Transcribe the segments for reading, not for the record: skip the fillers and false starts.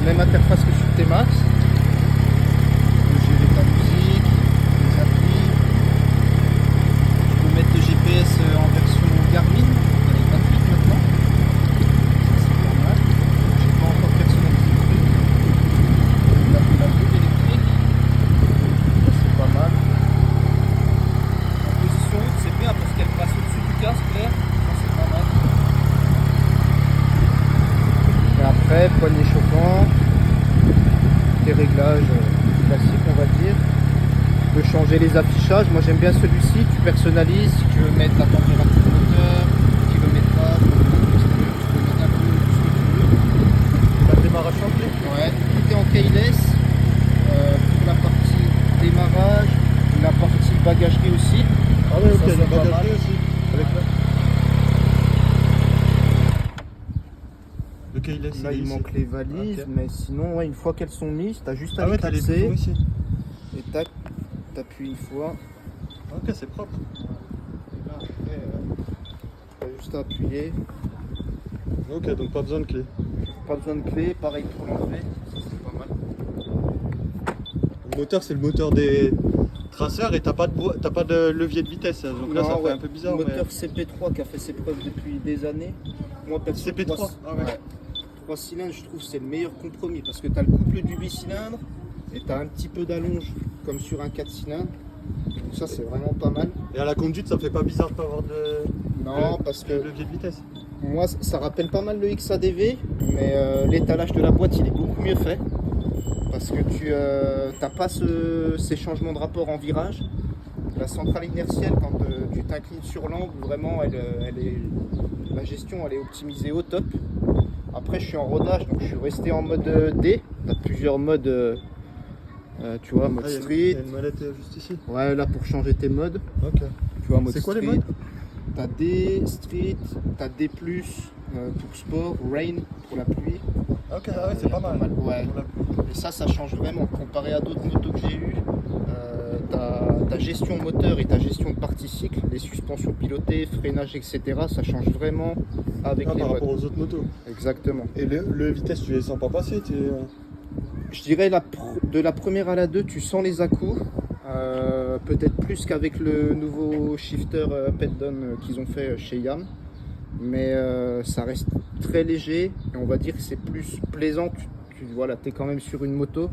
même interface que sur T-Max. Tu peux gérer ta musique, les applis. Tu peux mettre le GPS en version Garmin. Elle est gratuite maintenant. Ça c'est pas mal. J'ai pas encore personnalisé le truc. La coupe électrique. Ça c'est pas mal. En position haute c'est bien parce qu'elle passe au-dessus du casque là. Ça c'est pas mal. Et après, poignée chauffant, des réglages classiques on va dire. Tu peux changer les affichages, moi j'aime bien celui-ci, tu personnalises, si tu veux mettre la température du moteur, kilométrage, tu peux mettre un peu ce que tu veux. La démarrage en clé. Ouais, tout est en keyless, pour la partie démarrage, la partie bagagerie aussi. Ah ouais, ok, Ça, c'est la pas mal. bagagerie aussi. Avec le keyless. Là il manque les valises, Ok. mais sinon ouais, une fois qu'elles sont mises, tu as juste à Ah ouais, t'as les cliquer boutons ici. et tac, t'appuies une fois. Ok, c'est propre. Et là, après, t'as juste à appuyer. Ok, donc pas besoin de clé. Pas besoin de clé, pareil pour l'enlever, ça c'est pas mal. Le moteur, c'est le moteur des traceurs et t'as pas de levier de vitesse. Donc là, Non, ça fait ouais, un peu bizarre. le moteur Mais... CP3 qui a fait ses preuves depuis des années. Moi, perso, CP3, ah ouais. 3 cylindres, je trouve que c'est le meilleur compromis parce que tu as le couple du 8 cylindres et tu as un petit peu d'allonge comme sur un 4 cylindres. Donc ça, c'est vraiment pas mal. Et à la conduite, ça fait pas bizarre de pas avoir de Non, parce que levier de vitesse. moi, ça rappelle pas mal le XADV, mais l'étalage de la boîte, il est beaucoup mieux fait. Parce que tu n'as pas ces changements de rapport en virage. La centrale inertielle, quand tu t'inclines sur l'angle, vraiment, la gestion elle est optimisée au top. Après, je suis en rodage, donc je suis resté en mode D. Tu as plusieurs modes, tu vois, mode Ah, il y street. a une mallette juste ici. Ouais, là pour changer tes modes. Ok. Tu vois, mode C'est quoi les street. modes? T'as D, street, t'as D+, pour sport, rain, pour la pluie. Ok, ah ouais, c'est y a pas mal. Ouais. Et ça change vraiment. Comparé à d'autres motos que j'ai eues, ta gestion moteur et ta gestion de partie cycle, les suspensions pilotées, freinage, etc., ça change vraiment avec les Par modes. rapport aux autres motos. Exactement. Et le vitesse, tu les sens pas passer. Je dirais de la première à la 2, tu sens les à-coups. Peut-être plus qu'avec le nouveau shifter up-and-down qu'ils ont fait chez Yam. Mais ça reste très léger et on va dire que c'est plus plaisant. Voilà, tu es quand même sur une moto.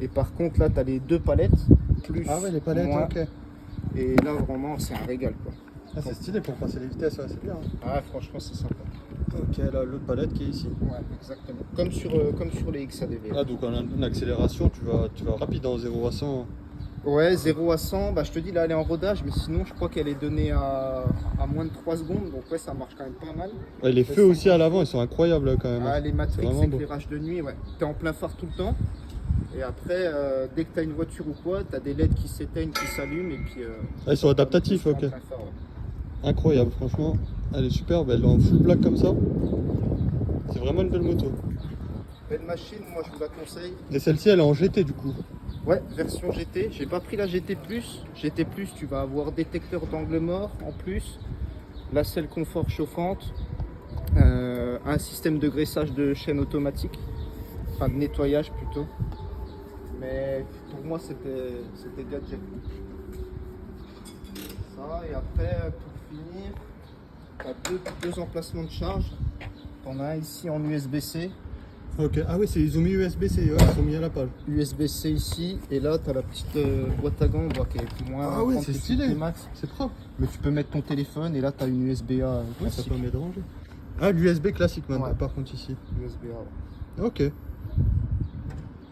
Et par contre, là, tu as les deux palettes. Plus, Ah ouais, les palettes, moins. ok. Et là, vraiment, c'est un régal, quoi. Ah, c'est stylé pour passer les vitesses, ouais, c'est bien. Ah, franchement, c'est sympa. Ok, là, l'autre palette qui est ici. Ouais, exactement. Comme sur les XADV. Ah, donc en accélération, tu vas rapide en 0 à 100. Ouais, 0 à 100, bah, je te dis, là, elle est en rodage, mais sinon, je crois qu'elle est donnée à moins de 3 secondes. Donc, ouais, ça marche quand même pas mal. Ouais, les feux aussi à l'avant, ils sont incroyables là, quand même. Ah, les Matrix, vraiment beau. éclairage de nuit, ouais. T'es en plein phare tout le temps. Et après, dès que t'as une voiture ou quoi, t'as des LED qui s'éteignent, qui s'allument. Et puis. Ah, ils sont adaptatifs, t'es en ok. plein phare, ouais. Incroyable, franchement. Elle est superbe, elle est en full black comme ça. C'est vraiment une belle moto. Belle machine, moi, je vous la conseille. Et celle-ci, elle est en GT du coup. Ouais, version GT. J'ai pas pris la GT+. GT+, tu vas avoir détecteur d'angle mort en plus. La selle confort chauffante. Un système de graissage de chaîne automatique. Enfin, de nettoyage plutôt. Mais pour moi, c'était gadget. Ça, et après, pour finir, tu as deux emplacements de charge. T'en as un ici en USB-C. Ok, ah oui, ils ont mis USB-C, ouais, ils ont mis à la page. USB-C ici, et là tu as la petite boîte à gants qui est moins Ah oui, grande c'est que stylé. celle Max. C'est propre. Mais tu peux mettre ton téléphone, et là tu as une USB-A Ouais, ça classique. permet de ranger. Ah, l'USB classique maintenant, Ouais. par contre ici. USB-A, ouais. Ok.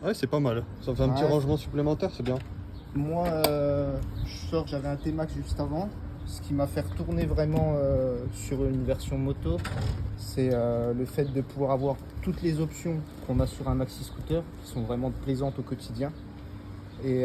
Ouais, c'est pas mal. Ça fait un petit Ouais. rangement supplémentaire, c'est bien. Moi, je sors, j'avais un T-Max juste avant. Ce qui m'a fait retourner vraiment sur une version moto, c'est le fait de pouvoir avoir toutes les options qu'on a sur un maxi scooter, qui sont vraiment plaisantes au quotidien. Et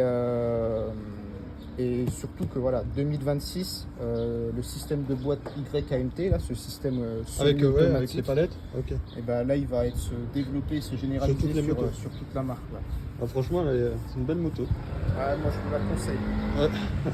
surtout que voilà, 2026, le système de boîte YAMT, là, ce système Avec les semi-automatique, palettes. Ok. et ben là il va être se développer, se généraliser toutes les sur, motos. sur toute la marque. Ouais. Ah, franchement, c'est une belle moto. Ouais, moi je vous la conseille. Ouais.